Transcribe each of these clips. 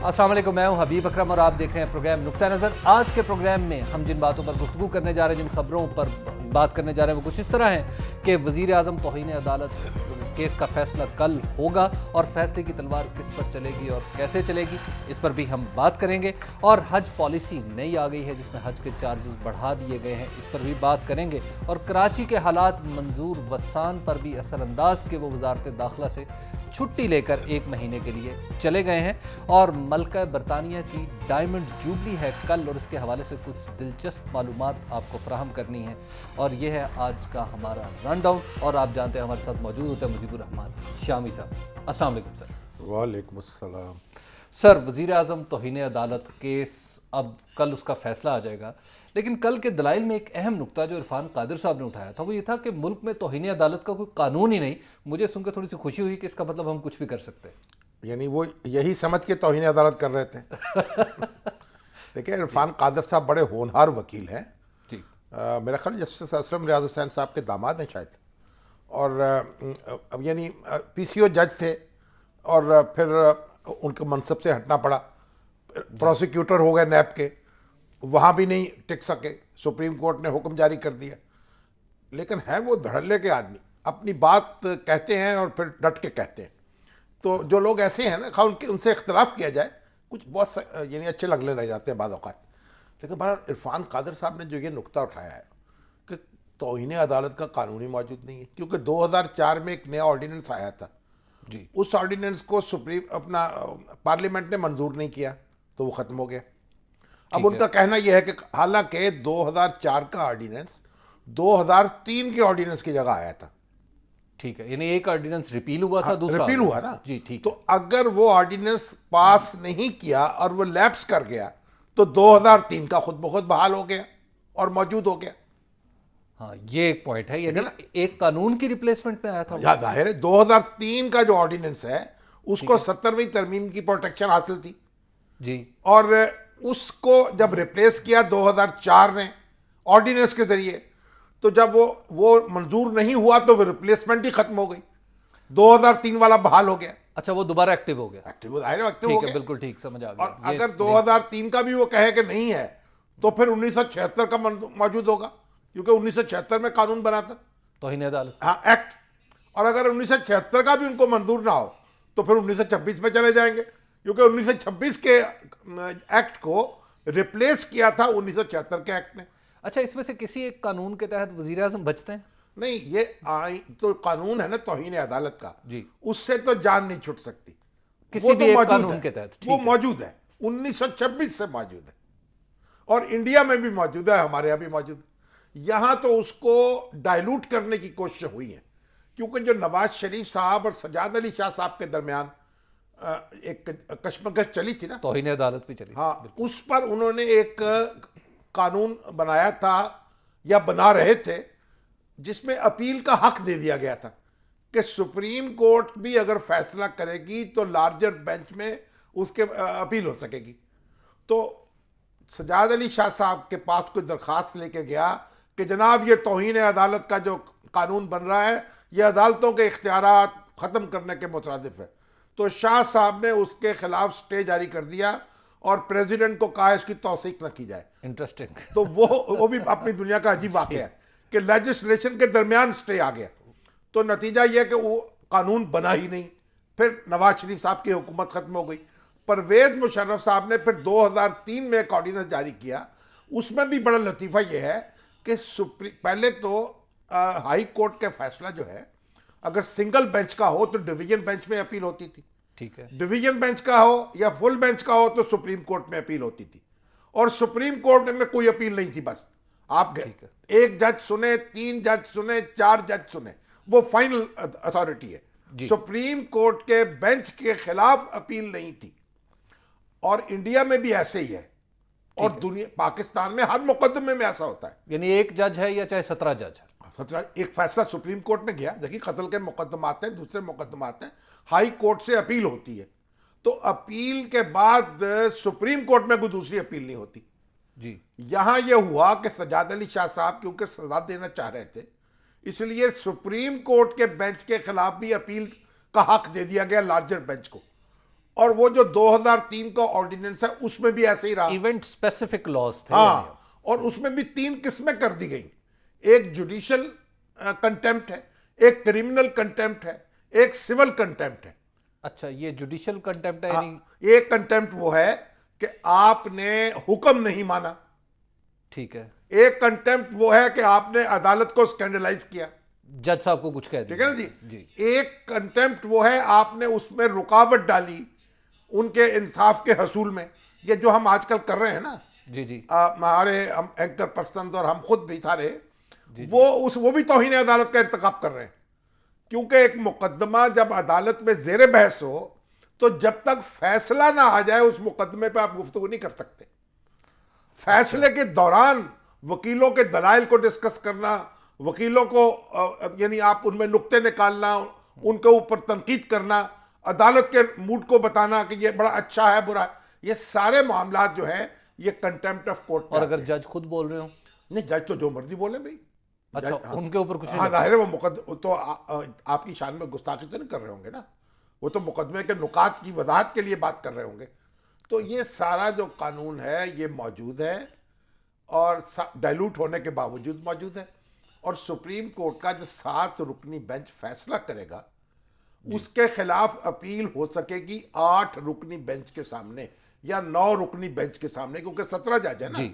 अस्सलाम वालेकुम, मैं हूं हबीब अकरम और आप देख रहे हैं प्रोग्राम नुक्ता नज़र। आज के प्रोग्राम में हम जिन बातों पर गुफ्तगू करने जा रहे हैं, जिन खबरों पर बात करने जा रहे हैं, वो कुछ इस तरह हैं कि वज़ीर आज़म तौहीन अदालत केस का फैसला कल होगा और फैसले की तलवार किस पर चलेगी और कैसे चलेगी, इस पर भी हम बात करेंगे। और हज पॉलिसी नई आ गई है जिसमें हज के चार्जेस बढ़ा दिए गए हैं, इस पर भी बात करेंगे। और कराची के हालात मंजूर वसान पर भी असरअंदाज के वो वजारत दाखिला से छुट्टी लेकर 1 महीने के लिए चले गए हैं। और मल्का बरतानिया की डायमंड जुबली है कल और इसके हवाले से कुछ दिलचस्प मालूमात आपको फराहम करनी है। और यह है आज का हमारा रन डाउन। और आप जानते हैं हमारे साथ मौजूद होते हैं मुजीबुर रहमान शामी साहब। अस्सलाम वालेकुम सर। वालेकुम अस्सलाम। सर, वज़ीर आज़म तौहीन अदालत केस अब कल उसका फैसला आ जाएगा, लेकिन कल के दलाइल में एक अहम नुक्ता जो इरफान कादिर साहब ने उठाया था वो ये था कि मुल्क में तौहीन अदालत का कोई कानून ही नहीं। मुझे सुनकर थोड़ी सी खुशी हुई कि इसका मतलब हम कुछ भी कर सकते हैं। यानी वो यही समझ के तौहीन अदालत कर रहे थे। देखिए, इरफान कादिर साहब बड़े होनहार वकील हैं जी। मेरा ख्याल जस्टिस असलम रियाज हुसैन साहब के दामाद हैं शायद। और अब यानी PCO जज थे और फिर उनके मनसब से हटना पड़ा, प्रोसिक्यूटर हो गए नैब के, वहाँ भी नहीं टिक सके, सुप्रीम कोर्ट ने हुक्म जारी कर दिया। लेकिन हैं वो धड़ल्ले के आदमी, अपनी बात कहते हैं और फिर डट के कहते हैं। तो जो लोग ऐसे हैं ना, खा उनसे इख्तलाफ किया जाए, कुछ बहुत यानी अच्छे लगने लग जाते हैं बाद औक़ात। लेकिन बहरहाल इरफान कादिर साहब ने जो ये नुक्ता उठाया है कि तौहीन अदालत का कानून ही मौजूद नहीं है, क्योंकि 2004 में एक नया ऑर्डिनेंस आया था जी। उस ऑर्डिनेंस को पार्लियामेंट ने मंजूर नहीं किया तो वो ख़त्म हो गया। अब उनका कहना यह है कि हालांकि 2004 का ऑर्डिनेंस 2003 के ऑर्डिनेंस की जगह आया था। ठीक है, यानी एक ऑर्डिनेंस रिपील हुआ था, दूसरा रिपील हुआ ना जी। ठीक तो अगर वो ऑर्डिनेंस पास नहीं किया और वो लैप्स कर गया तो 2003 का खुद ब खुद बहाल हो गया और मौजूद हो गया। हाँ, ये एक पॉइंट है, यानी एक कानून की रिप्लेसमेंट में आया था। याद जाहिर है 2003 का जो ऑर्डिनेंस है उसको 70वीं तरमीम की प्रोटेक्शन हासिल थी जी। और उसको जब रिप्लेस किया 2004 ने ऑर्डिनेंस के जरिए, तो जब वो मंजूर नहीं हुआ तो वो रिप्लेसमेंट ही खत्म हो गई, 2003 वाला बहाल हो गया। अच्छा, वो दोबारा एक्टिव हो गया। एक्टिव हो ठीक है, गया। बिल्कुल ठीक, समझ आ गया। और अगर 2003 का भी वो कहे कि नहीं है तो फिर 1976 का मौजूद होगा, क्योंकि 1976 में कानून बना था तौहीन अदालत, हाँ एक्ट। और अगर 1976 का भी उनको मंजूर ना हो तो फिर 1926 में चले जाएंगे, क्योंकि 1926 के एक्ट को रिप्लेस किया था 1976 के एक्ट ने। अच्छा, इसमें से किसी एक कानून के तहत वजीर आज़म बचते हैं? नहीं, ये तो कानून है ना तौहीन अदालत का जी। उससे तो जान नहीं छूट सकती, किसी वो भी तो एक मौजूद कानून है, के तहत, ठीक वो है। मौजूद है, 1926 से मौजूद है और इंडिया में भी मौजूद है, हमारे यहाँ भी मौजूद है। यहाँ तो उसको डाइल्यूट करने की कोशिश हुई है, क्योंकि जो नवाज शरीफ साहब और सजाद अली शाह साहब के दरमियान एक कशमकश चली थी ना, तौहीन अदालत भी चली। हाँ, उस पर उन्होंने एक कानून बनाया था या बना रहे थे जिसमें अपील का हक दे दिया गया था कि सुप्रीम कोर्ट भी अगर फैसला करेगी तो लार्जर बेंच में उसके अपील हो सकेगी। तो सजाद अली शाह साहब के पास कोई दरख्वास्त लेके गया कि जनाब ये तौहीन अदालत का जो कानून बन रहा है ये अदालतों के इख्तियारात ख़त्म करने के मुतरादिफ है। तो शाह साहब ने उसके खिलाफ स्टे जारी कर दिया और प्रेसिडेंट को कहा इसकी तौसीक न की जाए। इंटरेस्टिंग। तो वो भी अपनी दुनिया का अजीब वाक़या है कि लेजिस्लेशन के दरमियान स्टे आ गया। तो नतीजा यह कि वो कानून बना ही नहीं, फिर नवाज शरीफ साहब की हुकूमत ख़त्म हो गई। परवेज मुशर्रफ साहब ने फिर 2003 में एक ऑर्डिनेंस जारी किया, उसमें भी बड़ा लतीफ़ा यह है कि पहले तो हाई कोर्ट का फैसला जो है अगर सिंगल बेंच का हो तो डिवीजन बेंच में अपील होती थी, ठीक है। डिवीजन बेंच का हो या फुल बेंच का हो तो सुप्रीम कोर्ट में अपील होती थी। और सुप्रीम कोर्ट में कोई अपील नहीं थी, बस आप एक जज सुने, 3 जज सुने, 4 जज सुने, वो फाइनल अथॉरिटी है। सुप्रीम कोर्ट के बेंच के खिलाफ अपील नहीं थी। और इंडिया में भी ऐसे ही है और दुनिया पाकिस्तान में हर मुकदमे में ऐसा होता है। यानी एक जज है या चाहे 17 जज है, एक फैसला सुप्रीम कोर्ट में गया, देखिए कत्ल के मुकदमात हैं, दूसरे मुकदमात हैं, हाई कोर्ट से अपील होती है, तो अपील के बाद सुप्रीम कोर्ट में कोई दूसरी अपील नहीं होती जी। यहां यह हुआ कि सजाद अली शाह साहब क्योंकि सजा देना चाह रहे थे, इसलिए सुप्रीम कोर्ट के बेंच के खिलाफ भी अपील का हक दे दिया गया लार्जर बेंच को। اور وہ جو 2003 کا آرڈیننس ہے اس میں بھی ایسے ہی رہا. ایونٹ اسپیسیفک لاز تھے. ہاں, اور اس میں بھی 3 قسمیں کر دی گئیں. ایک جوڈیشل کنٹیمپٹ ہے, ایک کرمنل کنٹیمپٹ ہے, ایک سول کنٹیمپٹ ہے. اچھا, یہ جوڈیشل کنٹیمپٹ ہے یعنی ایک کنٹیمپٹ وہ ہے کہ آپ نے حکم نہیں مانا. ٹھیک ہے. ایک کنٹیمپٹ وہ ہے کہ آپ نے عدالت کو اسکینڈلائز کیا, جج صاحب کو کچھ کہہ دیا. ٹھیک ہے نا جی. ایک کنٹیمپٹ وہ ہے آپ نے اس میں رکاوٹ ڈالی ان کے انصاف کے حصول میں. یہ جو ہم آج کل کر رہے ہیں نا, جی جی, ہمارے ہم اینکر پرسنز اور ہم خود بھی سارے, وہ بھی توہین عدالت کا ارتکاب کر رہے ہیں. کیونکہ ایک مقدمہ جب عدالت میں زیر بحث ہو تو جب تک فیصلہ نہ آ جائے اس مقدمے پہ آپ گفتگو نہیں کر سکتے. فیصلے کے دوران وکیلوں کے دلائل کو ڈسکس کرنا, وکیلوں کو یعنی آپ ان میں نقطے نکالنا, ان کے اوپر تنقید کرنا, عدالت کے موڈ کو بتانا کہ یہ بڑا اچھا ہے برا ہے, یہ سارے معاملات جو ہیں یہ کنٹیمپٹ آف کورٹ. اور اگر جج خود بول رہے ہوں؟ نہیں, جج تو جو مرضی بولیں بھائی. اچھا, ان کے اوپر کچھ نہیں. ہاں ظاہر ہے وہ مقدمہ تو آپ کی شان میں گستاخی تو نہیں کر رہے ہوں گے نا, وہ تو مقدمے کے نکات کی وضاحت کے لیے بات کر رہے ہوں گے. تو یہ سارا جو قانون ہے یہ موجود ہے اور ڈائلوٹ ہونے کے باوجود موجود ہے. اور سپریم کورٹ کا جو 7 رکنی بینچ فیصلہ کرے گا اس کے خلاف اپیل ہو سکے گی 8 رکنی بینچ کے سامنے یا 9 رکنی بینچ کے سامنے, کیونکہ 17 جج ہے نا.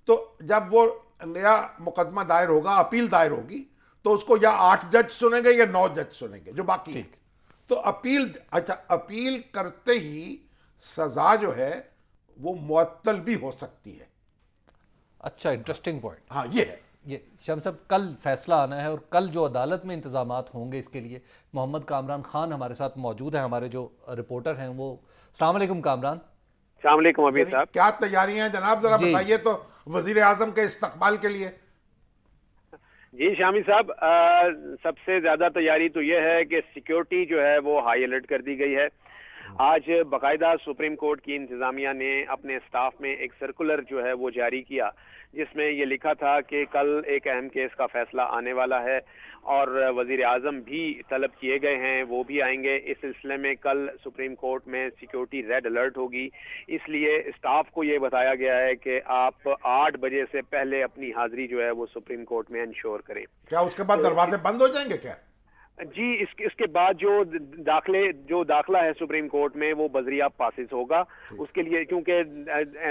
تو جب وہ نیا مقدمہ دائر ہوگا, اپیل دائر ہوگی, تو اس کو یا 8 جج سنیں گے یا 9 جج سنیں گے جو باقی ہیں. تو اپیل کرتے ہی سزا جو ہے وہ معطل بھی ہو سکتی ہے. اچھا, انٹرسٹنگ پوائنٹ. ہاں یہ ہے. یہ شام صاحب کل فیصلہ آنا ہے اور کل جو عدالت میں انتظامات ہوں گے اس کے لیے محمد کامران خان ہمارے ساتھ موجود ہیں, ہمارے جو رپورٹر ہیں وہ. السلام علیکم کامران. السلام علیکم عبید صاحب. کیا تیاریاں ہیں جناب, ذرا بتائیے تو وزیر اعظم کے استقبال کے لیے. جی شامی صاحب, سب سے زیادہ تیاری تو یہ ہے کہ سیکیورٹی جو ہے وہ ہائی الرٹ کر دی گئی ہے. آج باقاعدہ سپریم کورٹ کی انتظامیہ نے اپنے سٹاف میں ایک سرکولر جو ہے وہ جاری کیا جس میں یہ لکھا تھا کہ کل ایک اہم کیس کا فیصلہ آنے والا ہے اور وزیر اعظم بھی طلب کیے گئے ہیں, وہ بھی آئیں گے. اس سلسلے میں کل سپریم کورٹ میں سیکیورٹی ریڈ الرٹ ہوگی, اس لیے اسٹاف کو یہ بتایا گیا ہے کہ آپ 8 بجے سے پہلے اپنی حاضری جو ہے وہ سپریم کورٹ میں انشور کریں. کیا اس کے بعد دروازے بند ہو جائیں گے کیا؟ جی, اس کے بعد جو داخلہ ہے سپریم کورٹ میں وہ بذریعہ پاسز ہوگا. اس کے لیے کیونکہ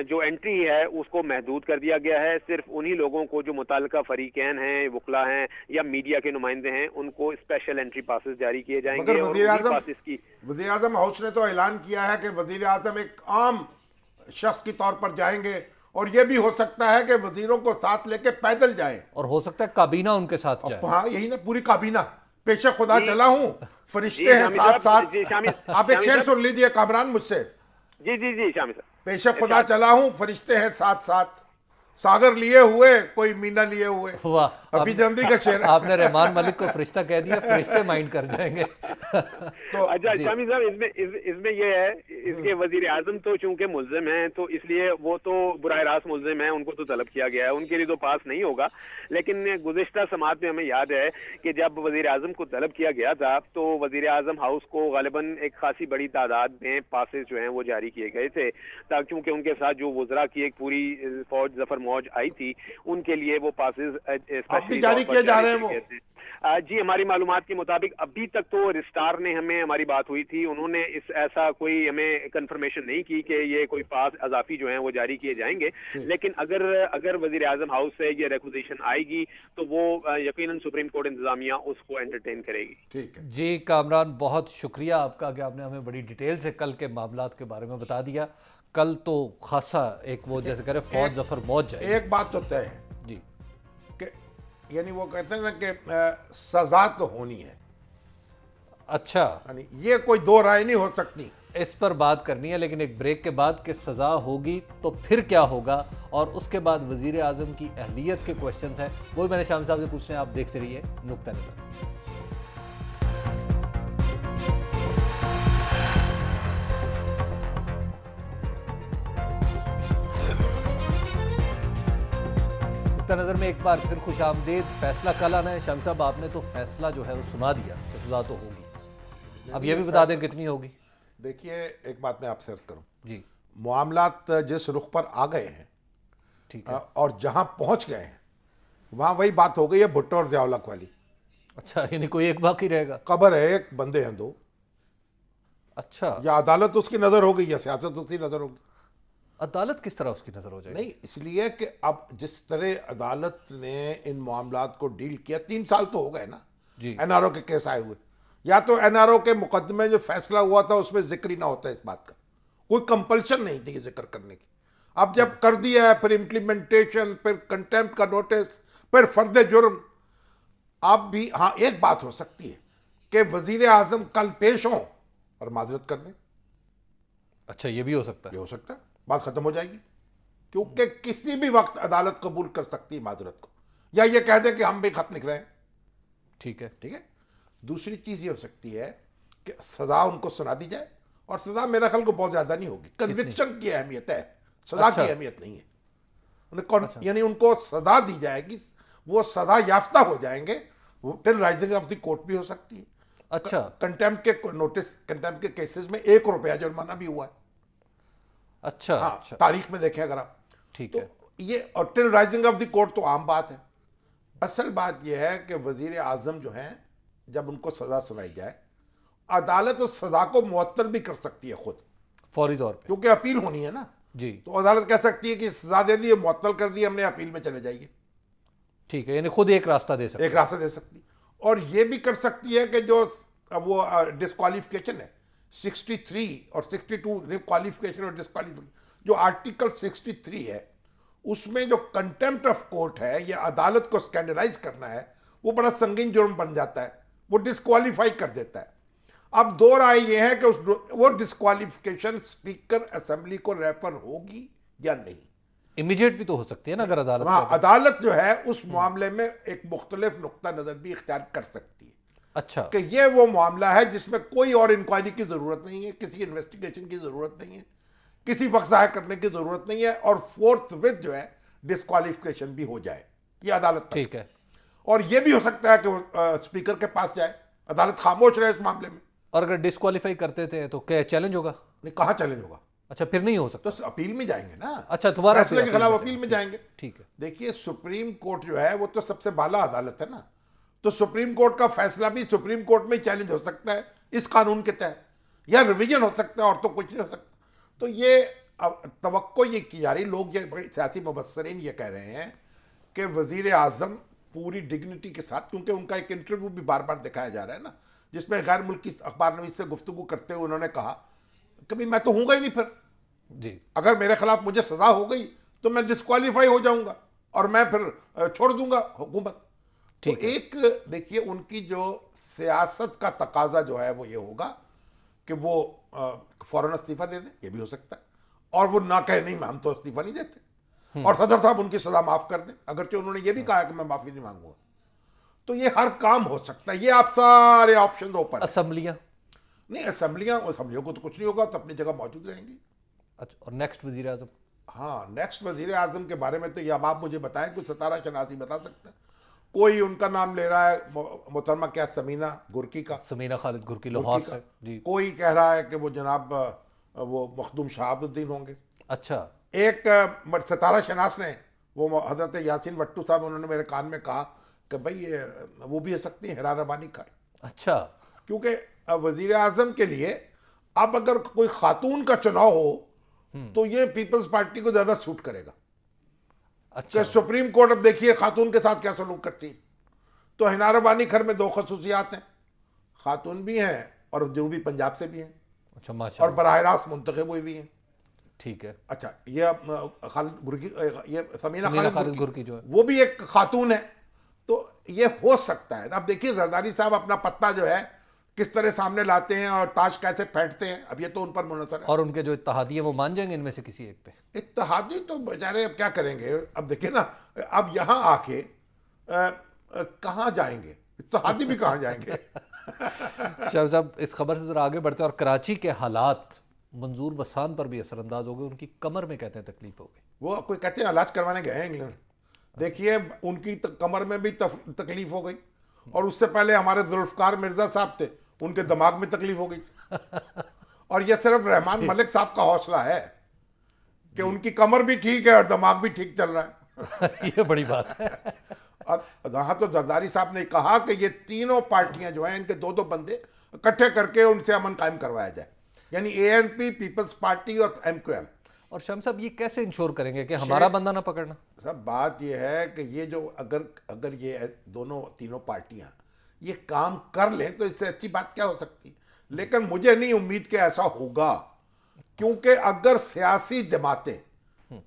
جو انٹری ہے اس کو محدود کر دیا گیا ہے, صرف انہی لوگوں کو جو متعلقہ فریقین ہیں, وکلا ہیں یا میڈیا کے نمائندے ہیں, ان کو اسپیشل انٹری پاسز جاری کیے جائیں گے. وزیر اعظم ہاؤس نے تو اعلان کیا ہے کہ وزیر اعظم ایک عام شخص کی طور پر جائیں گے, اور یہ بھی ہو سکتا ہے کہ وزیروں کو ساتھ لے کے پیدل جائیں, اور ہو سکتا ہے کابینہ ان کے ساتھ جائے. ہاں یہی نا, پوری کابینہ. پیش خدا چلا ہوں, فرشتے ہیں ساتھ ساتھ. آپ ایک شعر سن لیجئے کامران مجھ سے. جی جی جی شامی صاحب. پیش خدا چلا ہوں, فرشتے ہیں ساتھ ساتھ, ساگر لیے ہوئے کوئی مینا لیے ہوئے. حفیظ جندی کا شعر. آپ نے رحمان ملک کو فرشتہ کہہ دیا, فرشتے مائنڈ کر جائیں گے. تو اچھا شامی صاحب, اس میں یہ ہے اس کے وزیر اعظم تو چونکہ ملزم ہیں تو اس لیے وہ تو براہ راست ملزم ہیں, ان کو تو طلب کیا گیا ہے, ان کے لیے تو پاس نہیں ہوگا. لیکن گزشتہ سماعت میں ہمیں یاد ہے کہ جب وزیر اعظم کو طلب کیا گیا تھا تو وزیر اعظم ہاؤس کو غالباً ایک خاصی بڑی تعداد میں پاسز جو ہیں وہ جاری کیے گئے تھے, کیونکہ ان کے ساتھ جو وزراء کی ایک پوری فوج ظفر موج آئی تھی ان کے لیے وہ پاسز اسپیشلی جاری کیے جا رہے ہیں. جی, ہماری معلومات کے مطابق ابھی تک تو رسٹار نے ہمیں ہماری بات ہوئی تھی, انہوں نے ایسا کوئی ہمیں کنفرمیشن نہیں کی کہ یہ کوئی پاس اضافی جو ہیں وہ جاری کیے جائیں گے. لیکن اگر وزیر اعظم ہاؤس سے یہ ریکوزیشن آئے گی تو وہ یقیناً سپریم کورٹ انتظامیہ اس کو انٹرٹین کرے گی. ٹھیک ہے جی کامران, بہت شکریہ آپ کا کہ آپ نے ہمیں بڑی ڈیٹیل سے کل کے معاملات کے بارے میں بتا دیا. کل تو خاصا ایک وہ جیسے کہہ رہے فوج ظفر موج جائے. ایک بات تو طے ہے جی, کہ یعنی وہ کہتے ہیں نا کہ سزا تو ہونی ہے. اچھا, یعنی یہ کوئی دو رائے نہیں ہو سکتی, اس پر بات کرنی ہے. لیکن ایک بریک کے بعد کہ سزا ہوگی تو پھر کیا ہوگا, اور اس کے بعد وزیر اعظم کی اہلیت کے کوشچنز ہیں, وہ بھی میں نے شام صاحب سے پوچھنے ہیں. آپ دیکھتے رہیے نقطہ نظر. نظر میں ایک بار پھر خوش آمدید. فیصلہ کل آنا ہے. شام صاحب, آپ نے تو فیصلہ جو ہے وہ سنا دیا کہ سزا تو ہوگی, اب یہ بھی بتا دیں کتنی ہوگی. देखिए एक बात मैं आपसे अर्ज करूं, जी मामलात जिस रुख पर आ गए हैं ठीक है। और जहां पहुंच गए हैं वहां वही बात हो गई है भुट्टो और ज़िया-उल-हक वाली। अच्छा, यानी कोई एक बाकी रहेगा। कब्र है एक, बंदे हैं दो। अच्छा, या अदालत उसकी नजर हो गई या सियासत उसकी नजर होगी। अदालत किस तरह उसकी नजर हो जाएगी? नहीं, इसलिए कि अब जिस तरह अदालत ने इन मामलात को डील किया, 3 साल तो हो गए ना जी एनआरओ के केस आए हुए। या तो एनआरओ के मुकदमे जो फैसला हुआ था उसमें जिक्र ही ना होता इस बात का, कोई कंपल्शन नहीं थी जिक्र करने की। अब जब कर दिया है, फिर इम्प्लीमेंटेशन, फिर कंटेम्प्ट का नोटिस, फिर फर्द जुर्म। अब भी हाँ एक बात हो सकती है कि वजीर आजम कल पेश हों और माजरत कर दें, अच्छा, ये भी हो सकता ये है। हो सकता है, बात खत्म हो जाएगी। क्योंकि किसी भी वक्त अदालत कबूल कर सकती है माजरत को, या ये कह दे कि हम भी खत लिख रहे हैं। ठीक है। ठीक है। दूसरी चीज ये हो सकती है कि सजा उनको सुना दी जाए, और सजा मेरा ख्याल को बहुत ज्यादा नहीं होगी। कन्विक्शन की अहमियत है, सजा अच्छा। की अहमियत नहीं है। यानी उनको सजा दी जाएगी, वो सजा याफ्ता हो जाएंगे। Till rising of the court भी हो सकती है। अच्छा कंटेम्प्ट के नोटिस, कंटेम्प्ट के केसेस में ₹1 जुर्माना भी हुआ है। अच्छा हाँ, अच्छा, तारीख में देखें अगर आप, ठीक तो है। ये और till rising of the court तो आम बात है। असल बात यह है कि वजीर आजम जो हैं, जब उनको सजा सुनाई जाए, अदालत उस सजा को मुअत्तल भी कर सकती है खुद, फौरी तौर पे। क्योंकि अपील होनी है ना। जी तो अदालत कह सकती है कि सजा दे दी, मुअत्तल कर दी हमने, अपील में चले जाइए। ठीक है, यानी खुद एक रास्ता दे सकते एक रास्ता दे सकती है। और ये भी कर सकती है कि जो अब वो डिस्क्वालिफिकेशन है 63 और 62, क्वालिफिकेशन और डिस्क्वालिफिकेशन, जो आर्टिकल 63 है उसमें जो कंटेम्प्ट ऑफ कोर्ट है, ये अदालत को स्कैंडलाइज करना है, वो बड़ा संगीन जुर्म बन जाता है, वो डिस्क्वालीफाई कर देता है। अब दो राय ये है कि वो डिस्क्वालिफिकेशन स्पीकर असेंबली को रेफर होगी या नहीं। इमीडिएट भी तो हो सकती है ना, अगर अदालत हाँ, कहती है। अदालत जो है उस मामले में एक मुख्तलिफ नुक्ता नजर भी इख्तियार कर सकती है अच्छा कि ये वो मामला है जिसमें कोई और इंक्वायरी की जरूरत नहीं है, किसी इन्वेस्टिगेशन की जरूरत नहीं है, किसी वक्त ज़ाहिर करने की जरूरत नहीं है, और फोर्थ विद जो है डिस्क्वालिफिकेशन भी हो जाए, ये अदालत तक। ठीक है। और ये भी हो सकता है कि वो स्पीकर के पास जाए, अदालत खामोश रहे इस मामले में। और अगर डिस्क्वालीफाई करते थे तो क्या चैलेंज होगा? नहीं, कहाँ चैलेंज होगा? अच्छा, फिर नहीं हो सकता। तो अपील में जाएंगे ना। अच्छा, दोबारा फैसले के अपील खिलाफ में अपील में जाएंगे। जाएंगे। ठीक है। देखिए, सुप्रीम कोर्ट जो है वो तो सबसे बाला अदालत है ना, तो सुप्रीम कोर्ट का फैसला भी सुप्रीम कोर्ट में चैलेंज हो सकता है इस कानून के तहत, या रिवीजन हो सकता है, और तो कुछ नहीं हो सकता। तो ये अब तवक्को ये की जा रही, लोग ये बड़े सियासी मुबस्सरीन ये कह रहे हैं कि वजीर आजम पूरी डिग्निटी के साथ, क्योंकि उनका एक इंटरव्यू भी बार बार दिखाया जा रहा है ना, जिसमें गैर मुल्की अखबार नवीस से गुफ्तगू करते हुए उन्होंने कहा कभी मैं तो हूँगा ही नहीं, फिर जी अगर मेरे खिलाफ मुझे सजा हो गई तो मैं डिस्क्वालीफाई हो जाऊंगा और मैं फिर छोड़ दूंगा हुकूमत। तो ठीक है। एक देखिए, उनकी जो सियासत का तकाजा जो है वो ये होगा कि वो फौरन इस्तीफा दे दें, ये भी हो सकता है, और वो ना कहे नहीं हम तो इस्तीफा नहीं देते, और सदर साहब उनकी सजा माफ कर दें, अगरचे उन्होंने ये भी कहा कि मैं माफी नहीं मांगूंगा। तो ये हर काम हो सकता है, ये आप सारे ऑप्शन ओपन। असेंबलियां? नहीं, असेंबलियों को तो कुछ नहीं होगा, तो अपनी जगह मौजूद रहेंगी। अच्छा, और नेक्स्ट वजीर आजम? हाँ, नेक्स्ट वजीर आजम के बारे में तो ये अब आप मुझे बताएं, कुछ सितारा शनासी बता सकते हैं? कोई उनका नाम ले रहा है मोहतरमा क्या समीना गुरकी का, समीना खालिद गुरकी लाहौर गुरकी से। का। जी कोई कह रहा है कि वो जनाब वो मखदूम शहाबुद्दीन होंगे। अच्छा एक सितारा शनास ने, वो हजरत यासीन वट्टू साहब, उन्होंने मेरे कान में कहा कि भाई ये वो भी हो सकती है हिरा रवानी कर, अच्छा क्योंकि वजीर आजम के लिए अब अगर कोई खातून का चुनाव हो तो ये पीपल्स पार्टी को ज्यादा सूट करेगा। अच्छा कि सुप्रीम कोर्ट अब देखिए खातून के साथ क्या सलूक करती है। तो हिना रवानी खर में 2 खसूसियात हैं, खातून भी हैं और जनूबी पंजाब से भी हैं, अच्छा और माशाल्लाह। बराह रास्त मुंतखब हुई भी हैं। ठीक है। अच्छा, ये खालिद गुरकी, ये समीना समीना खालिद खालिद गुरकी गुरकी जो है, वो भी एक खातून है, तो ये हो सकता है। अब देखिए जरदारी साहब अपना पत्ता जो है किस तरह सामने लाते हैं और ताश कैसे फेंटते हैं, अब ये तो उन पर मुनहसर है। और उनके जो इत्तेहादी हैं वो मान जाएंगे इनमें से किसी एक पे? इत्तेहादी तो बेचारे अब क्या करेंगे, अब देखिए ना, अब यहाँ आके कहाँ जाएंगे, इत्तेहादी भी कहाँ जाएंगे। शाह साहब, इस खबर से जरा आगे बढ़ते हैं, और कराची के हालात मंजूर वसान पर भी असरअंदाज हो गए, उनकी कमर में कहते हैं तकलीफ हो गई। वो कोई कहते हैं इलाज करवाने गए हैं इंग्लैंड, देखिए उनकी कमर में भी तकलीफ हो गई, और उससे पहले हमारे जुल्फकार मिर्जा साहब थे, उनके दिमाग में तकलीफ हो गई थी। और ये सिर्फ रहमान मलिक साहब का हौसला है कि उनकी कमर भी ठीक है और दिमाग भी ठीक चल रहा है। ये बड़ी बात है। और यहाँ तो जरदारी साहब ने कहा कि ये तीनों पार्टियां जो हैं इनके दो दो बंदे इकट्ठे करके उनसे अमन कायम करवाया जाए, यानी ANP, पीपल्स पार्टी और MQM। और शम्स साहब ये कैसे इंश्योर करेंगे कि हमारा बंदा ना पकड़ना? सब बात ये है कि ये जो अगर ये दोनों तीनों पार्टियां ये काम कर लें तो इससे अच्छी बात क्या हो सकती, लेकिन मुझे नहीं उम्मीद कि ऐसा होगा, क्योंकि अगर सियासी जमातें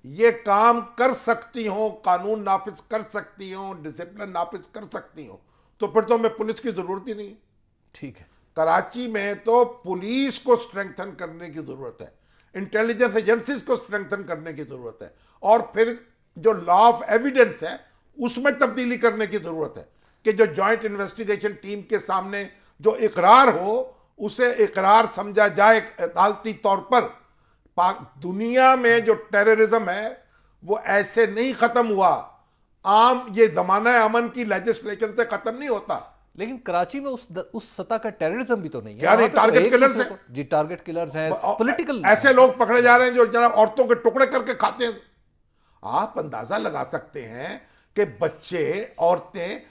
ये काम कर सकती हों, कानून नाफिज कर सकती हों, डिसिप्लिन नाफिज कर सकती हों, तो फिर तो हमें पुलिस की जरूरत ही नहीं। ठीक है, कराची में तो पुलिस को स्ट्रेंथन करने की जरूरत है, इंटेलिजेंस एजेंसीज को स्ट्रेंथन करने की जरूरत है, और फिर जो लॉ ऑफ एविडेंस है उसमें तब्दीली करने की जरूरत है कि जो जॉइंट इन्वेस्टिगेशन टीम के सामने जो इकरार हो उसे इकरार समझा जाए अदालती तौर पर। दुनिया में जो टेररिज्म है वो ऐसे नहीं खत्म हुआ, आम ये जमाना अमन की लेजिस्लेशन से खत्म नहीं होता। लेकिन कराची में उस सतह का टेररिज्म भी तो नहीं है। क्या नहीं, वहाँ पे तो टारगेट एक किलर्स दूसरे हैं। को- जी, टारगेट किलर्स हैं, पॉलिटिकल। ऐसे लोग पकड़े जा रहे हैं जो जनाब औरतों के टुकड़े करके खाते हैं। आप अंदाजा लगा सकते हैं कि बच्चे औरतें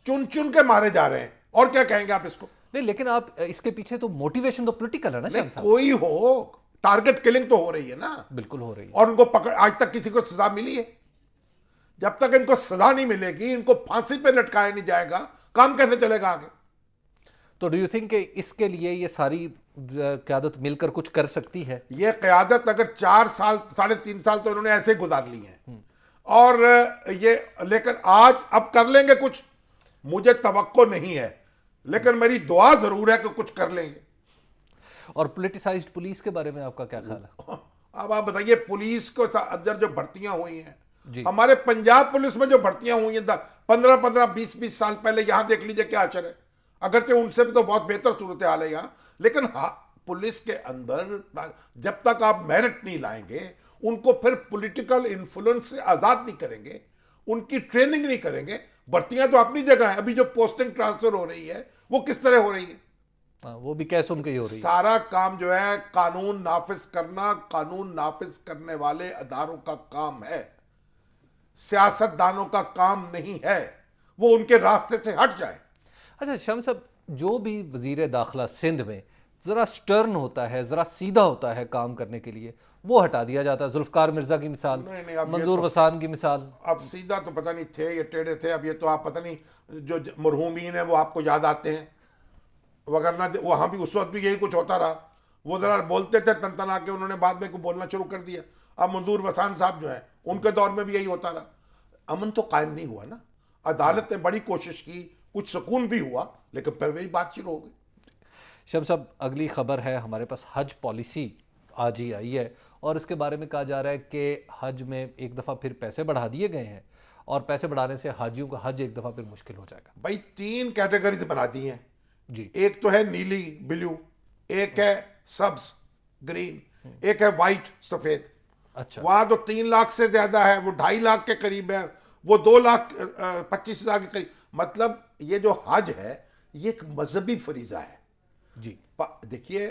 चुन चुन के मारे जा रहे हैं, और क्या कहेंगे आप इसको? नहीं, लेकिन आप इसके पीछे तो मोटिवेशन तो पॉलिटिकल है ना नहीं, शम्स साहब? कोई हो, टारगेट किलिंग तो हो रही है ना, बिल्कुल हो रही है। और उनको पकड़, आज तक किसी को सजा मिली है? जब तक इनको सजा नहीं मिलेगी, इनको फांसी पे लटकाया नहीं जाएगा, काम कैसे चलेगा आगे? तो डू यू थिंक कि इसके लिए ये सारी क़यादत मिलकर कुछ कर सकती है? ये क़यादत अगर 4 साल 3.5 साल तो इन्होंने ऐसे ही गुजार लिए हैं, और ये लेकिन आज अब कर लेंगे कुछ, मुझे तवक्को नहीं है, लेकिन मेरी दुआ जरूर है कि कुछ कर लेंगे। और पॉलिटिसाइज्ड पुलिस के बारे में आपका क्या ख्याल है? अब आप बताइए, पुलिस को अंदर जो भर्तियां हुई हैं, जी। हमारे पंजाब पुलिस में जो भर्तियां हुई हैं 15-15, 20-20 साल पहले, यहां देख लीजिए क्या असर है। अगरचे उनसे भी तो बहुत बेहतर सूरत हाल है यहाँ, लेकिन हाँ, पुलिस के अंदर जब तक आप मेरिट नहीं लाएंगे, उनको फिर पॉलिटिकल इन्फ्लुएंस से आज़ाद नहीं करेंगे, उनकी ट्रेनिंग नहीं करेंगे। भर्तियां तो अपनी जगह है, अभी जो पोस्टिंग ट्रांसफर हो रही है वो किस तरह हो रही है? वो भी कैसे उनके ही हो रही है। सारा काम जो है कानून नाफिज करना, कानून नाफिज करने वाले अदारों का काम है, सियासतदानों का काम नहीं है। वो उनके रास्ते से हट जाए। अच्छा शम्स साहब, जो भी वजीर दाखिला सिंध में ज़रा स्टर्न होता है, ज़रा सीधा होता है काम करने के लिए, वो हटा दिया जाता है। जुल्फ़कार मिर्ज़ा की मिसाल, नहीं, अब ये मंजूर तो- वसान की मिसाल। अब सीधा तो पता नहीं थे ये टेढ़े थे, अब ये तो आप पता नहीं जो मरहूमीन है वो आपको याद आते हैं, वगरना वहाँ भी उस वक्त भी यही कुछ होता रहा। वो ज़रा बोलते थे तन के, उन्होंने बाद में को बोलना शुरू कर दिया। अब मंजूर वसान साहब जो है उनके दौर में भी यही होता रहा। अमन तो कायम नहीं हुआ ना, अदालत ने बड़ी कोशिश की, कुछ सुकून भी हुआ, लेकिन फिर वही बात शुरू हो गई। शम्स साहब, अगली खबर है हमारे पास, हज पॉलिसी आज ही आई है और इसके बारे में कहा जा रहा है कि हज में एक दफ़ा फिर पैसे बढ़ा दिए गए हैं, और पैसे बढ़ाने से हाजियों का हज एक दफ़ा फिर मुश्किल हो जाएगा। भाई 3 कैटेगरीज बना दी हैं जी। एक तो है नीली ब्लू, एक है सब्ज ग्रीन, एक है वाइट सफेद। अच्छा। वहां तो 3 लाख से ज्यादा है, वो 2.5 लाख के करीब है, वो 2,25,000 के करीब। मतलब ये जो हज है ये एक मजहबी फरीजा है जी। देखिए,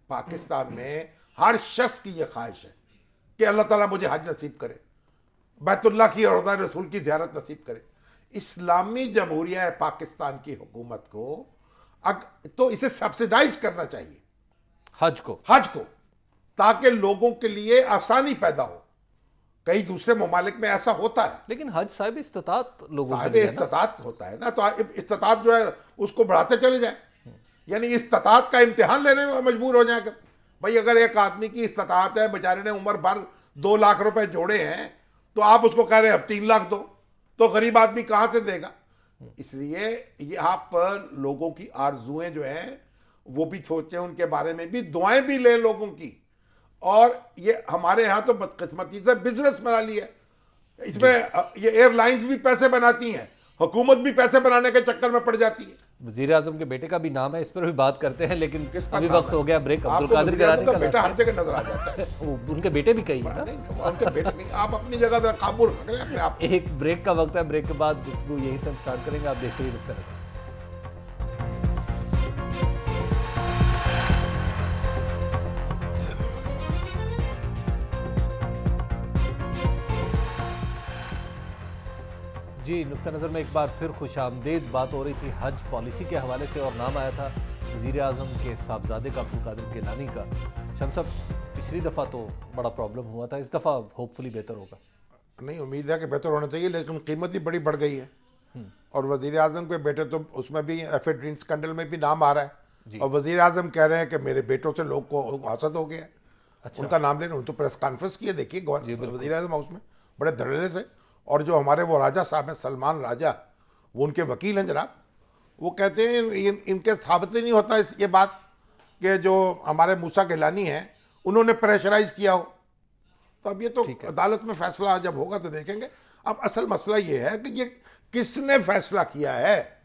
पाकिस्तान में हर शख्स की ये ख्वाहिश है कि अल्लाह ताला मुझे हज नसीब करे, बैतुल्लाह की और रोज़ा रसूल की ज़ियारत नसीब करे। इस्लामी जमहूरिया पाकिस्तान की हुकूमत को तो इसे सब्सिडाइज करना चाहिए हज को, ताकि लोगों के लिए आसानी पैदा हो। कई दूसरे ममालिक में ऐसा होता है, लेकिन हज साहिब इस्तिताअत लोगों के साहिब लिए है ना। इस्तिताअत होता है ना, तो इस्तिताअत जो है उसको बढ़ाते चले जाए, यानी इस्तिताअत का इम्तिहान लेने में मजबूर हो जाएगा। भाई अगर एक आदमी की इस्तिताअत है, बेचारे ने उम्र भर 2 लाख रुपए जोड़े हैं, तो आप उसको कह रहे हैं अब 3 लाख दो, तो गरीब आदमी कहां से देगा? इसलिए यहाँ पर लोगों की आरजुएं जो हैं वो भी सोचें, उनके बारे में भी दुआएं भी लें लोगों की। और ये हमारे यहाँ तो बदकिस्मती से बिजनेस बना लिया, इसमें ये एयरलाइंस भी पैसे बनाती हैं, हुकूमत भी पैसे बनाने के चक्कर में पड़ जाती है। वजीर आजम के बेटे का भी नाम है, इस पर भी बात करते हैं, लेकिन किसका अभी नाम वक्त है? हो गया ब्रेक। अब्दुल आपको कादिर वज़ीर आज़म गिलानी का का बेटा नाम हर जगह नजर आ जाता है। उनके बेटे भी कई हैं ना। नहीं, उनके बेटे नहीं, आप अपनी जगह जरा काबू रखें अपने आप। एक ब्रेक का वक्त है, ब्रेक के बाद गुफ्तगू यहीं से हम स्टार्ट करेंगे। आप देखते रहिए नुक्ता नज़र। जी, नुक्ता नज़र में एक बार फिर खुशामदीद बात हो रही थी हज पॉलिसी के हवाले से, और नाम आया था वज़ीर आज़म के साहबजादे का, अब्दुल कादिर गिलानी का। शम साहब, पिछली दफ़ा तो बड़ा प्रॉब्लम हुआ था, इस दफ़ा होपफुली बेहतर होगा। नहीं, उम्मीद है कि बेहतर होना चाहिए, लेकिन कीमत ही बड़ी बढ़ गई है। और वज़ीर आज़म के बेटे तो उसमें भी एफ ए ड्रिंक्स स्कैंडल में भी नाम आ रहा है, और वज़ीर आज़म कह रहे हैं कि मेरे बेटों से लोग को हसद हो गया। अच्छा। उनका नाम लेना, उन्होंने तो प्रेस कॉन्फ्रेंस की है, देखिए वज़ीर आज़म हाउस में बड़े धड़ल्ले से। और जो हमारे वो राजा साहब हैं, सलमान राजा, वो उनके वकील हैं जनाब, वो कहते हैं इनके साबित ही नहीं होता ये बात कि जो हमारे मूसा गिलानी हैं उन्होंने प्रेशराइज किया हो। तो अब ये तो अदालत में फैसला जब होगा तो देखेंगे। अब असल मसला ये है कि ये किसने फैसला किया है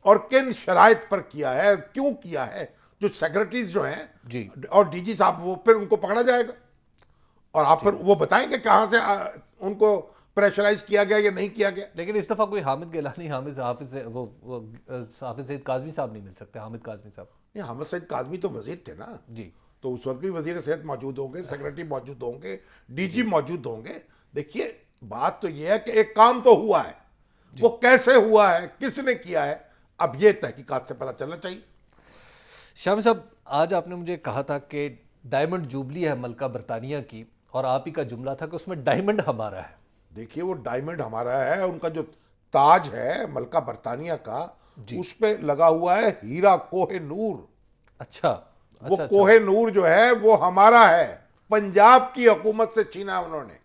और किन शराइत पर किया है, क्यों किया है। जो सेक्रेटरीज जो हैं जी और डीजी साहब, वो फिर उनको पकड़ा जाएगा और आप फिर वो बताएंगे कहाँ से उनको प्रेशराइज किया गया या नहीं किया गया। लेकिन इस दफ़ा कोई हामिद गिलानी, हाफिज सईद काज़मी साहब नहीं मिल सकते। हामिद काज़मी साहब नहीं, हामिद सईद काज़मी तो वजीर थे ना जी, तो उस वक्त भी वजीर सेहत मौजूद होंगे, सेक्रेटरी मौजूद होंगे, डीजी मौजूद होंगे। देखिए, बात तो यह है कि एक काम तो हुआ है, वो कैसे हुआ है, किसने किया है, अब ये तहकीकात से पता चलना चाहिए। शाम साहब, आज आपने मुझे कहा था कि डायमंड जुबली है मलका बरतानिया की, और आप ही का जुमला था कि उसमें डायमंड हमारा है। देखिए, वो डायमंड हमारा है, उनका जो ताज है मलका बरतानिया का, उस पे लगा हुआ है हीरा कोहे नूर। अच्छा, वो कोहे नूर जो है वो हमारा है, पंजाब की हुकूमत से छीना उन्होंने।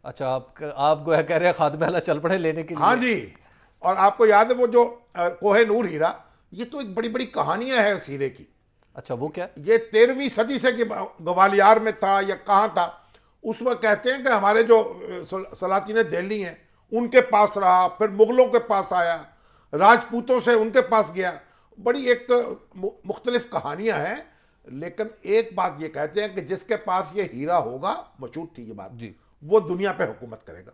अच्छा, आप गोया कह रहे हैं खादिम आला चल पड़े लेने के लिए। हाँ जी, और आपको याद है वो जो कोहे नूर हीरा, ये तो एक बड़ी बड़ी कहानियां है उस हीरे की। अच्छा, वो क्या? ये 13वीं सदी से कि ग्वालियर में था या कहाँ था, उसमें कहते हैं कि हमारे जो सलातीन दिल्ली हैं उनके पास रहा, फिर मुगलों के पास आया, राजपूतों से उनके पास गया। बड़ी एक मुख्तलिफ कहानियां हैं, लेकिन एक बात ये कहते हैं कि जिसके पास ये हीरा होगा, मशहूर थी ये बात जी, वो दुनिया पे हुकूमत करेगा।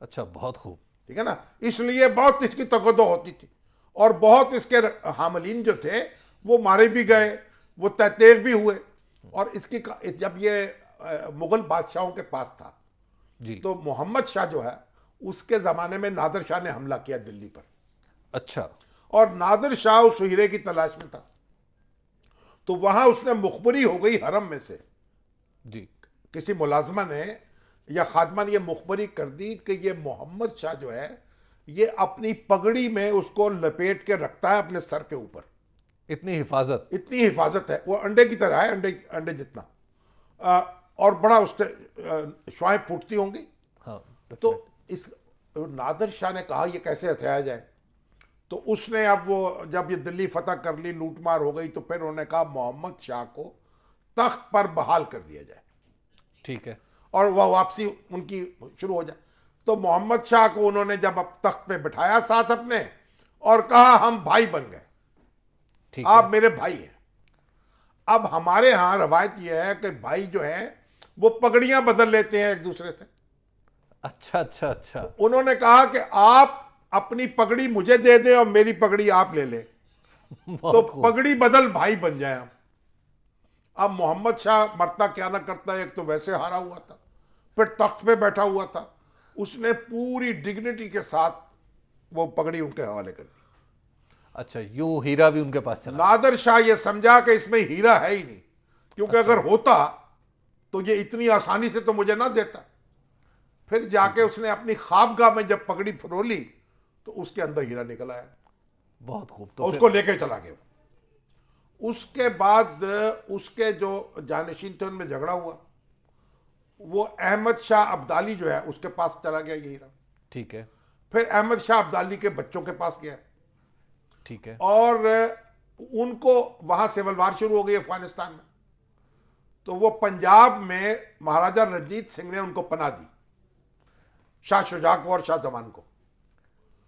अच्छा, बहुत खूब। ठीक है ना, इसलिए बहुत इसकी तकद्दो होती थी, और बहुत इसके हामलीन जो थे वो मारे भी गए, वो तहतेर भी हुए। और इसकी जब ये मुगल बादशाहों के पास था जी, तो मोहम्मद शाह जो है उसके ज़माने में नादिर शाह ने हमला किया दिल्ली पर, अच्छा, और नादिर शाह उस हीरे की तलाश में था। तो वहां उसने मुखबरी हो गई हरम में से, जी, किसी मुलाजमा ने या खादमा ने ये मुखबरी कर दी कि ये मोहम्मद शाह जो है ये अपनी पगड़ी में उसको लपेट के रखता है अपने सर के ऊपर। इतनी हिफाजत। इतनी हिफाजत है, वो अंडे की तरह है, अंडे जितना, और बड़ा उसके श्वाएं फूटती होंगी। हाँ, तो इस नादिर शाह ने कहा ये कैसे हथियाया जाए। तो उसने अब वो जब ये दिल्ली फतह कर ली, लूटमार हो गई, तो फिर उन्होंने कहा मोहम्मद शाह को तख्त पर बहाल कर दिया जाए, ठीक है, और वह वापसी उनकी शुरू हो जाए। तो मोहम्मद शाह को उन्होंने जब अब तख्त पे बिठाया साथ अपने, और कहा हम भाई बन गए, ठीक आप है, मेरे भाई हैं। अब हमारे यहाँ रवायत यह है कि भाई जो हैं वो पगड़ियां बदल लेते हैं एक दूसरे से। अच्छा, अच्छा, अच्छा, उन्होंने कहा कि आप अपनी पगड़ी मुझे दे दें और मेरी पगड़ी आप ले लें, तो बहुत खूब। पगड़ी बदल भाई बन जाए हम। अब मोहम्मद शाह मरता क्या ना करता, एक तो वैसे हारा हुआ था, फिर तख्त पे बैठा हुआ था, उसने पूरी डिग्निटी के साथ वो पगड़ी उनके हवाले कर दी। अच्छा, यूं हीरा भी उनके पास चला। नादिर शाह ये समझा कि इसमें हीरा है ही नहीं, क्योंकि अगर होता तो ये इतनी आसानी से तो मुझे ना देता। फिर जाके उसने अपनी ख्वाबगाह में जब पगड़ी फरोली तो उसके अंदर हीरा निकल आया, बहुत खूब। और तो उसको लेके चला गया। उसके बाद उसके जो जानशीन थे उनमें झगड़ा हुआ, वो अहमद शाह अब्दाली जो है उसके पास चला गया ये हीरा। ठीक है, फिर अहमद शाह अब्दाली के बच्चों के पास गया, ठीक है, और उनको वहां सिविल वार शुरू हो गई अफगानिस्तान में। तो वो पंजाब में महाराजा रंजीत सिंह ने उनको पनाह दी, शाह शुजा को और शाह जमान को।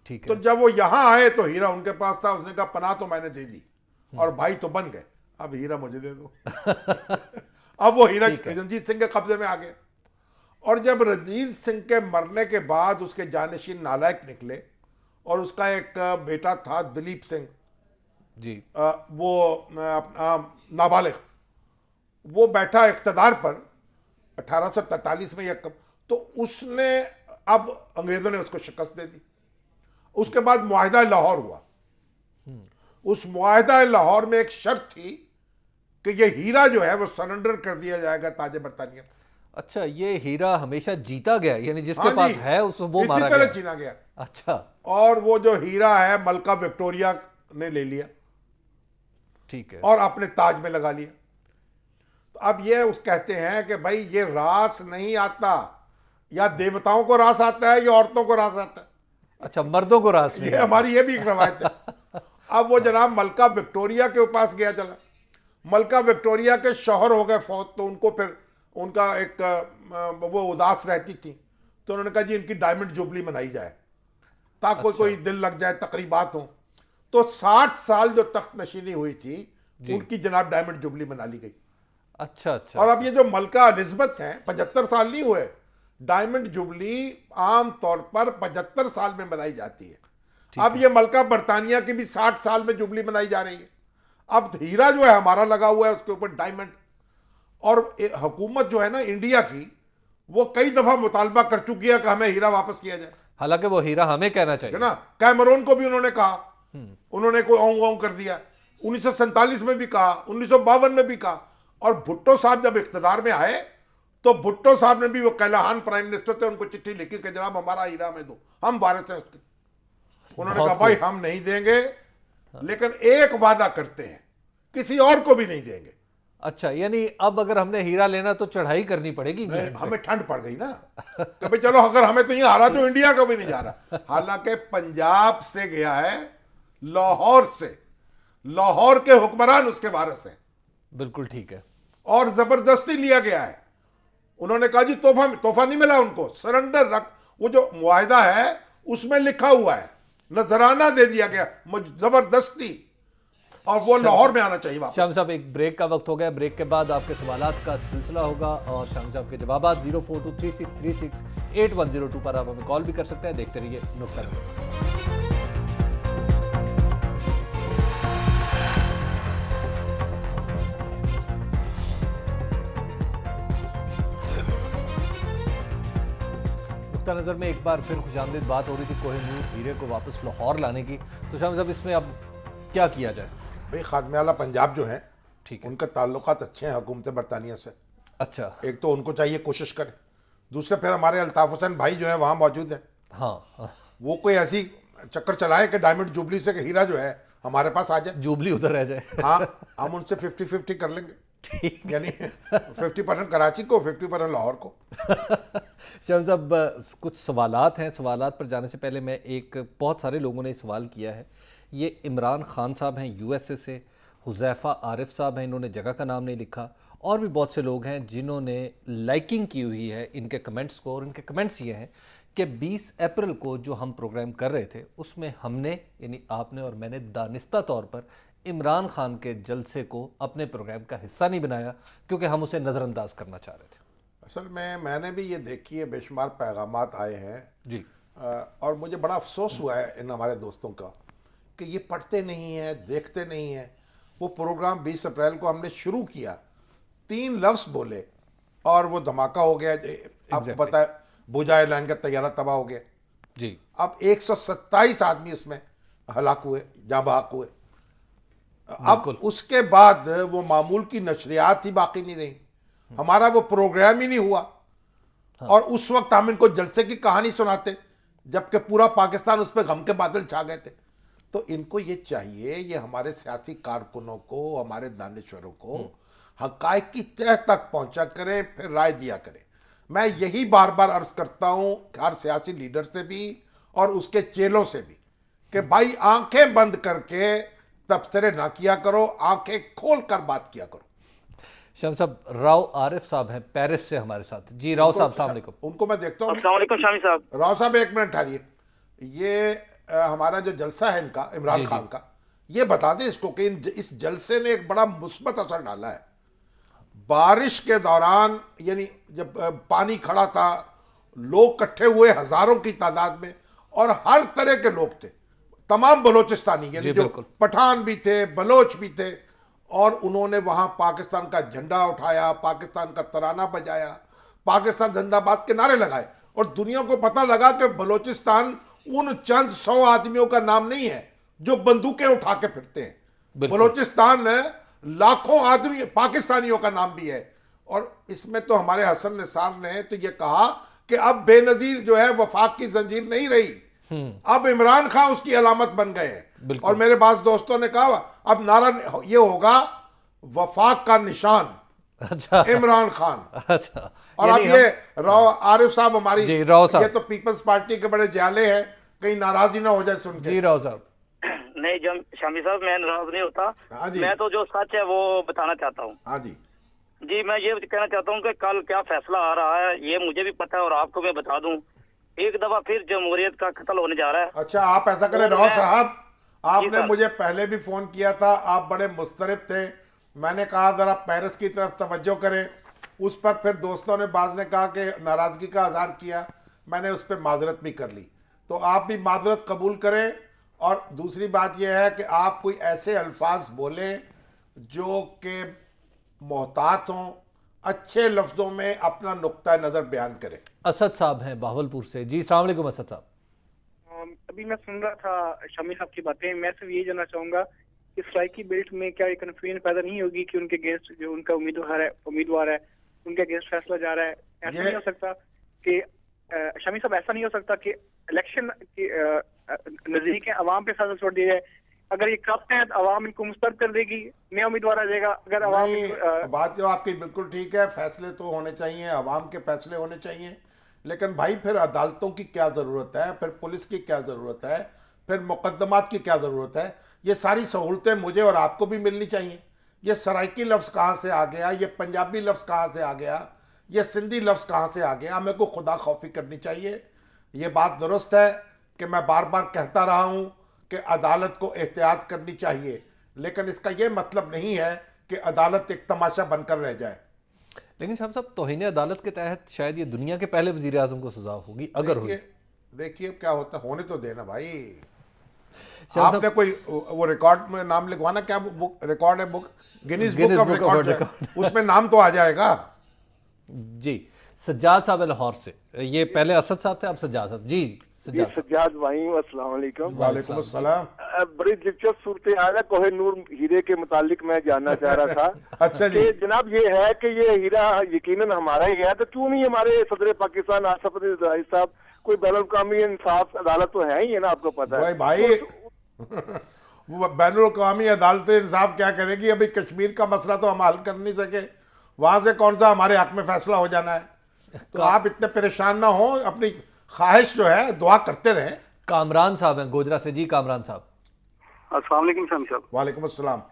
ठीक तो है, जब वो यहां आए तो हीरा उनके पास था, उसने कहा पनाह तो मैंने दे दी और भाई तो बन गए, अब हीरा मुझे दे दो। अब वो हीरा रंजीत सिंह के कब्जे में आ गया। और जब रंजीत सिंह के मरने के बाद उसके जानशीन नालायक निकले, और उसका एक बेटा था दिलीप सिंह जी, वो नाबालिग, वो बैठा इख्तदार पर 1843 में, तो उसने अब अंग्रेजों ने उसको शिकस्त दे दी। اس کے بعد معاہدہ لاہور ہوا. اس معاہدہ لاہور میں ایک شرط تھی کہ یہ ہیرا جو ہے وہ سرنڈر کر دیا جائے گا تاج برطانیہ. اچھا یہ ہیرا ہمیشہ جیتا گیا یعنی جس کے ہاں پاس جی، ہے اس وہ مارا اسی طرح گیا. چھینا گیا. اچھا اور وہ جو ہیرا ہے ملکہ وکٹوریا نے لے لیا ٹھیک ہے. اور اپنے تاج میں لگا لیا. تو اب یہ اس کہتے ہیں کہ بھائی یہ راس نہیں آتا, یا دیوتاؤں کو راس آتا ہے یا عورتوں کو راس آتا ہے. اچھا مردوں کو راس نہیں یہ ہماری یہ بھی ایک روایت ہے. اب وہ جناب ملکہ وکٹوریا کے پاس گیا چلا. ملکہ وکٹوریا کے شوہر ہو گئے فوت, تو ان کو پھر ان کا ایک وہ اداس رہتی تھی, تو انہوں نے کہا جی ان کی ڈائمنڈ جوبلی منائی جائے تاکہ کوئی دل لگ جائے, تقریبات ہوں. تو 60 سال جو تخت نشینی ہوئی تھی ان کی جناب ڈائمنڈ جوبلی منا لی گئی. اچھا اچھا. اور اب یہ جو ملکہ الزبتھ ہیں 75 سال نہیں ہوئے, ڈائمنڈ جوبلی عام طور پر 75 سال میں منائی جاتی ہے. اب یہ ملکہ برطانیہ کی بھی 60 سال میں جوبلی منائی جا رہی ہے. اب ہیرا جو ہے ہمارا لگا ہوا ہے اس کے اوپر ڈائمنڈ, اور حکومت جو ہے نا انڈیا کی وہ کئی دفعہ مطالبہ کر چکی ہے کہ ہمیں ہیرا واپس کیا جائے. حالانکہ وہ ہیرا ہمیں کہنا چاہیے نا, کیمرون کو بھی انہوں نے کہا, انہوں نے کوئی اونگ اونگ کر دیا. 1947 میں بھی کہا, 1952 میں بھی کہا. اور بھٹو صاحب جب اقتدار میں آئے تو بھٹو صاحب نے بھی, وہ کیلاہان پرائم منسٹر تھے, ان کو چٹھی لکھی کہ جناب ہمارا ہیرا ہمیں دو, ہم وارث ہیں اس کے. انہوں نے کہا بھائی ہم نہیں دیں گے, لیکن ایک وعدہ کرتے ہیں کسی اور کو بھی نہیں دیں گے. اچھا یعنی اب اگر ہم نے ہیرا لینا تو چڑھائی کرنی پڑے گی. ہمیں ٹھنڈ پڑ گئی نا کہ بھئی چلو اگر ہمیں تو یہ ہارا تو انڈیا کو بھی نہیں جا رہا. حالانکہ پنجاب سے گیا ہے, لاہور سے, لاہور کے حکمران اس کے وارث ہیں, بالکل ٹھیک ہے. اور زبردستی لیا گیا ہے. انہوں نے کہا جی تحفہ نہیں ملا ان کو, سرنڈر رکھ. وہ جو معاہدہ ہے اس میں لکھا ہوا ہے, نذرانہ دے دیا گیا زبردستی, اور وہ لاہور میں آنا چاہیے واپس. شامی صاحب ایک بریک کا وقت ہو گیا, بریک کے بعد آپ کے سوالات کا سلسلہ ہوگا اور شامی صاحب کے جوابات 04236368 پر آپ ہمیں کال بھی کر سکتے ہیں. دیکھتے رہیے نقطہ نظر. نقطہ نظر میں ایک بار پھر خوش آمدید بات ہو رہی تھی کوہ نور ہیرے کو واپس لاہور لانے کی. تو شامی صاحب اس میں اب کیا کیا جائے؟ بھئی خادم اعلیٰ پنجاب جو ہیں ٹھیک ہے, ان کے تعلقات اچھے ہیں حکومت برطانیہ سے. اچھا ایک تو ان کو چاہیے کوشش کریں, دوسرے پھر ہمارے الطاف حسین بھائی جو ہیں وہاں موجود ہیں, ہاں وہ کوئی ایسی چکر چلائیں کہ ڈائمنڈ جوبلی سے کہ ہیرا جو ہے ہمارے پاس آ جائے. جوبلی ادھر رہ جائے. ہاں ہم ان سے 50-50 کر لیں گے, یعنی 50% کراچی کو, 50% لاہور کو. شامی صاحب کچھ سوالات ہیں, سوالات پر جانے سے پہلے میں ایک, بہت سارے لوگوں نے سوال کیا ہے. یہ عمران خان صاحب ہیں یو ایس اے سے, حذیفہ عارف صاحب ہیں, انہوں نے جگہ کا نام نہیں لکھا, اور بھی بہت سے لوگ ہیں جنہوں نے لائکنگ کی ہوئی ہے ان کے کمنٹس کو, اور ان کے کمنٹس یہ ہیں کہ 20 اپریل کو جو ہم پروگرام کر رہے تھے اس میں ہم نے, یعنی آپ نے اور میں نے, دانستہ طور پر عمران خان کے جلسے کو اپنے پروگرام کا حصہ نہیں بنایا کیونکہ ہم اسے نظر انداز کرنا چاہ رہے تھے. اصل میں نے بھی یہ دیکھی ہے, بے شمار پیغامات آئے ہیں جی, اور مجھے بڑا افسوس ہوا ہے ان ہمارے دوستوں کا کہ یہ پڑھتے نہیں ہیں, دیکھتے نہیں ہیں. وہ پروگرام 20 اپریل کو ہم نے شروع کیا, 3 لفظ بولے اور وہ دھماکہ ہو گیا. آپ کو پتہ ہے بوجھا ایئر لائن کا طیارہ تباہ ہو گیا. جی, اب 127 آدمی اس میں ہلاک ہوئے, جاں بحق ہوئے. اب اس کے بعد وہ معمول کی نشریات ہی باقی نہیں رہی, ہمارا وہ پروگرام ہی نہیں ہوا. اور اس وقت ہم ان کو جلسے کی کہانی سناتے جبکہ پورا پاکستان اس پہ غم کے بادل چھا گئے تھے. تو ان کو یہ چاہیے, یہ ہمارے سیاسی کارکنوں کو, ہمارے دانشوروں کو حقائق کی تہ تک پہنچا کریں, پھر رائے دیا کریں. میں یہی بار بار عرض کرتا ہوں ہر سیاسی لیڈر سے بھی اور اس کے چیلوں سے بھی کہ بھائی آنکھیں بند کر کے تبصرے نہ کیا کرو, آنکھیں کھول کر بات کیا کرو. شامی صاحب راؤ عارف صاحب ہیں پیرس سے ہمارے ساتھ. جی راؤ صاحب السلام علیکم. ان کو میں دیکھتا ہوں. السلام علیکم شامی صاحب. راؤ صاحب ایک منٹ ٹھہریے, یہ ہمارا جو جلسہ ہے ان کا, عمران خان کا, یہ بتا دیں اس کو کہ اس جلسے نے ایک بڑا مثبت اثر ڈالا ہے. بارش کے دوران, یعنی جب پانی کھڑا تھا, لوگ کٹھے ہوئے ہزاروں کی تعداد میں, اور ہر طرح کے لوگ تھے, تمام بلوچستانی, یعنی جو پٹھان بھی تھے, بلوچ بھی تھے, اور انہوں نے وہاں پاکستان کا جھنڈا اٹھایا, پاکستان کا ترانہ بجایا, پاکستان زندہ باد کے نعرے لگائے. اور دنیا کو پتہ لگا کہ بلوچستان उन चंद 100 आदमियों का नाम नहीं है जो बंदूकें उठा के फिरते हैं। बिल्कुल। बलूचिस्तान में लाखों आदमी पाकिस्तानियों का नाम भी है। और इसमें तो हमारे हसन निसार ने तो ये कहा कि अब बेनजीर जो है वफाक की जंजीर नहीं रही, अब इमरान खान उसकी अलामत बन गए हैं। बिल्कुल। और मेरे पास दोस्तों ने कहा अब नारा ये होगा वफाक का निशान अच्छा इमरान खान। अच्छा, और अब यानी ये राव आरिफ साहब हमारी जी, राव साहब। ये तो पीपल्स पार्टी के बड़े जाले हैं, कहीं नाराजी ना हो जाए सुन के। जी राव साहब। नहीं जब शामी साहब मैं नाराज नहीं होता, हाँ जी। मैं तो जो सच है वो बताना चाहता हूँ। हाँ जी। जी मैं ये कहना चाहता हूँ कि कल क्या फैसला आ रहा है ये मुझे भी पता है और आपको मैं बता दूं, एक दफा फिर जमहूरियत का कत्ल होने जा रहा है। अच्छा आप ऐसा करें और राव मैं- साहब, आपने सर। मुझे पहले भी फोन किया था, आप बड़े मुस्तरब थे, मैंने कहा जरा पेरिस की तरफ तवज्जो करें, उस पर फिर दोस्तों ने बाज ने कहा कि नाराजगी का इजहार किया, मैंने उस पर माजरत भी कर ली, तो आप भी माजरत कबूल करें। और दूसरी बात यह है कि आप कोई ऐसे अल्फाज बोलें जो कि मोहतात हों, अच्छे लफ्ज़ों में अपना नुक्ता नज़र बयान करें। असद साहब हैं बहावलपुर से। जी अस्सलाम वालेकुम असद साहब। अभी मैं सुन रहा था शमी साहब की बातें, मैं सिर्फ यही जानना चाहूंगा कि स्ट्राइकी बेल्ट में क्या ये कन्फ्यूजन पैदा नहीं होगी कि उनके अगेंस्ट जो उनका उम्मीदवार है उनके अगेंस्ट फैसला जा रहा है। ऐसा ये- नहीं हो सकता कि शमी साहब ऐसा नहीं हो सकता कि इलेक्शन की नजदीक है, अवाम पे फैसला छोड़ दिया जाए। अगर ये करते हैं तो अवाम इनको मुस्तरद कर देगी, नया उम्मीदवार आ जाएगा। अगर अवाम नहीं, बात जो आपकी बिल्कुल ठीक है, फैसले तो होने चाहिए, अवाम के फैसले होने चाहिए, लेकिन भाई फिर अदालतों की क्या ज़रूरत है, फिर पुलिस की क्या ज़रूरत है, फिर मुकदमात की क्या ज़रूरत है, ये सारी सहूलतें मुझे और आपको भी मिलनी चाहिए। ये सराइकी लफ्ज़ कहाँ से आ गया, ये पंजाबी लफ्ज़ कहाँ से आ गया, ये सिंधी लफ्ज़ कहाँ से आ गया, हमें को खुदा खौफी करनी चाहिए। ये बात दुरुस्त है कि मैं बार बार कहता रहा हूँ कि अदालत को एहतियात करनी चाहिए, लेकिन इसका ये मतलब नहीं है कि अदालत एक तमाशा बनकर रह जाए। लेकिन शाम साहब तौहीन अदालत के तहत शायद ये दुनिया के पहले वजीर आजम को सजा होगी अगर हुई। देखिए क्या होता, होने तो देना भाई। शाह साहब- आपने कोई वो रिकॉर्ड में नाम लिखवाना, क्या बुक रिकॉर्ड है, book Guinness book of record है, उसमें नाम तो आ जाएगा। जी सज्जाद साहब है लाहौर से। ये पहले असद साहब थे, अब सज्जाद साहब। जी सज्जाद साहब। सज्जाद भाई अस्सलाम वालेकुम। वालेकुम अस्सलाम। बड़ी दिलचस्प सूरत हाल है कोहिनूर हीरे के मुतालिक मैं जानना चाह रहा था। अच्छा जी। कि जनाब ये है कि ये हीरा यकीनन हमारा ही है, तो क्यों नहीं हमारे सदर पाकिस्तान आसिफ अली ज़रदारी साहब, कोई बैनुल-अक़वामी इंसाफ अदालत तो है ही है ना, आपको पता है। भाई वो बैनुल-अक़वामी अदालत इंसाफ क्या करेगी, अभी कश्मीर का मसला तो हम हल कर नहीं सके, वहां से कौन सा हमारे हक में फैसला हो जाना है। तो आप इतने परेशान ना हो, अपनी ख्वाहिश जो है दुआ करते रहें। कामरान साहब हैं गोजरा से। जी कामरान साहब। अस्सलाम वालेकुम शामी साहब। वालेकुम अस्सलाम।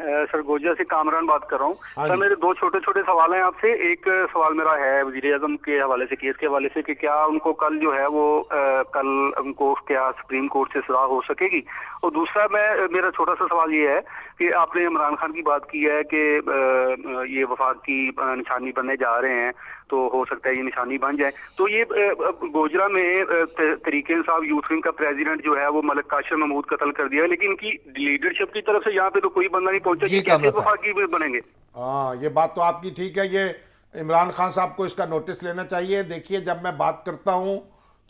सर गोजिया से कामरान बात कर रहा हूँ। हाँ सर जी। मेरे दो छोटे छोटे सवाल हैं आपसे। एक सवाल मेरा है वजीर आजम के हवाले से, केस के हवाले से, कि क्या उनको कल जो है वो कल उनको क्या सुप्रीम कोर्ट से सजा हो सकेगी। और दूसरा मेरा छोटा सा सवाल ये है कि आपने इमरान खान की बात की है कि ये वफाक की निशानी बनने जा रहे हैं, तो हो सकता है ये निशानी बन जाए। तो ये गोजरा में तरीके इंसाफ यूथ विंग का प्रेसिडेंट जो है वो मलिक काशिफ महमूद कत्ल कर दिया है, लेकिन इनकी लीडरशिप की तरफ से यहाँ पे तो कोई बंदा नहीं पहुंचा जी, कि कैसे कामरान साहब। वफाकी बनेंगे। हाँ ये बात तो आपकी ठीक है, ये इमरान खान साहब को इसका नोटिस लेना चाहिए। देखिए जब मैं बात करता हूँ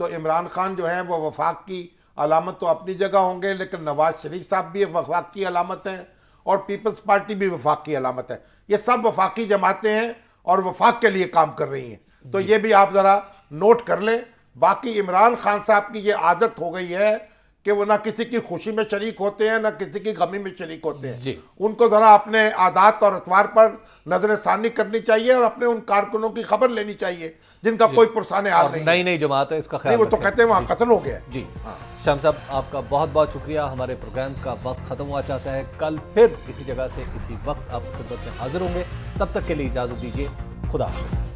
तो इमरान खान जो है वो वफाक की अलामत तो अपनी जगह होंगे, लेकिन नवाज शरीफ साहब भी वफाक की अलामत हैं और पीपल्स पार्टी भी वफाक की अलामत है। ये सब वफाकी जमातें हैं और वफाक के लिए काम कर रही हैं, तो ये भी आप ज़रा नोट कर लें। बाकी इमरान खान साहब की ये आदत हो गई है कि वो ना किसी की खुशी में शरीक होते हैं ना किसी की गमी में शरीक होते हैं। जी। उनको ज़रा अपने आदात और अतवार पर नजर सानी करनी चाहिए और अपने उन कारकुनों की खबर लेनी चाहिए जिनका कोई पुरसान हाल और नहीं नई है। नई जमात है, इसका नहीं ख्याल वो तो रखें। कहते हैं वहाँ कत्ल हो गया है। जी शाम साहब आपका बहुत बहुत शुक्रिया। हमारे प्रोग्राम का वक्त ख़त्म हुआ चाहता है। कल फिर इसी जगह से इसी वक्त आप खिदमत में हाजिर होंगे। तब तक के लिए इजाज़त दीजिए। खुदा हाफ़िज़।